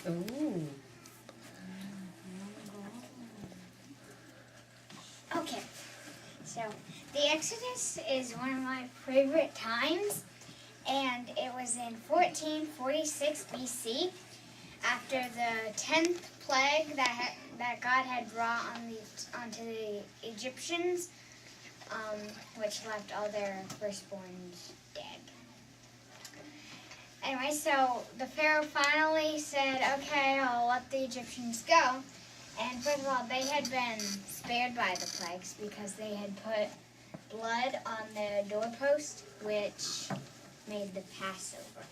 Ooh. Okay, so the Exodus is one of my favorite times, and it was in 1446 BC, after the 10th plague that God had brought onto the Egyptians, which left all their firstborns dead. Anyway, so the Pharaoh finally said, okay, I'll let the Egyptians go. And first of all, they had been spared by the plagues because they had put blood on the doorpost, which made the Passover.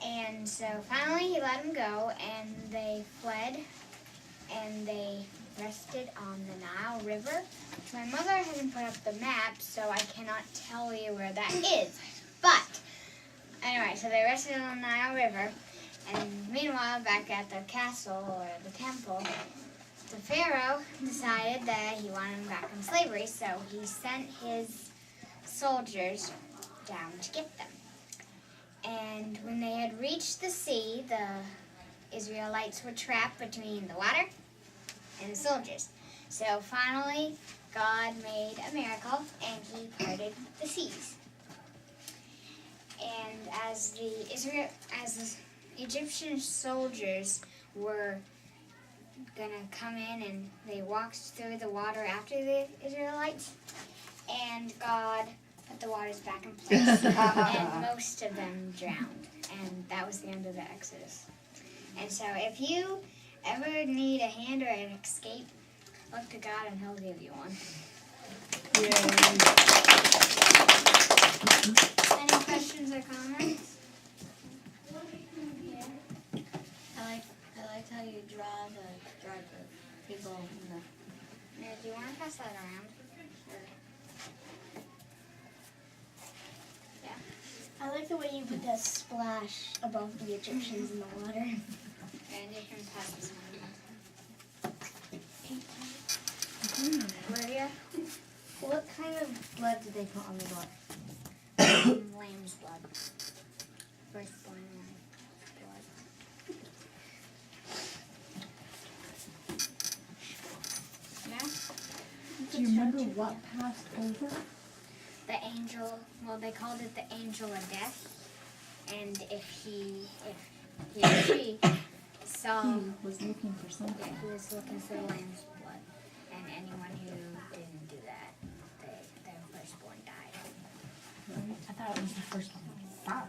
And so finally he let them go, and they fled, and they rested on the Nile River, which my mother hasn't put up the map, so I cannot tell you where that is. But anyway, so they rested on the Nile River, and meanwhile, back at the castle or the temple, the Pharaoh decided that he wanted them back in slavery, so he sent his soldiers down to get them. And when they had reached the sea, the Israelites were trapped between the water and the soldiers. So finally, God made a miracle, and he parted the seas. And as the Egyptian soldiers were gonna come in, and they walked through the water after the Israelites, and God put the waters back in place, and most of them drowned, and that was the end of the Exodus. And so if you ever need a hand or an escape, look to God and he'll give you one. Any questions or comments? Yeah. I like how you draw the people in the... Yeah, do you want to pass that around? I like the way you put that splash above the Egyptians in the water. And you can pass this one. Olivia? What kind of blood did they put on the door? Lamb's blood. Firstborn lamb blood. Yeah? Do you remember what passed over? The angel, well, they called it the angel of death. And if he or she saw, He was looking for something. yeah, he was looking for the lamb's blood. And anyone who didn't do that, their firstborn died. Right? I thought it was the first one. Wow.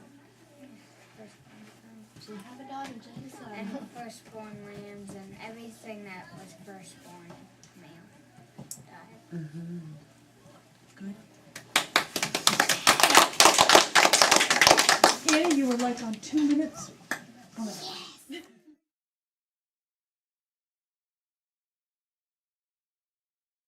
So you have a daughter, Jason. And firstborn lambs and everything that was firstborn male died. Good. Yeah, you were like on 2 minutes. Oh,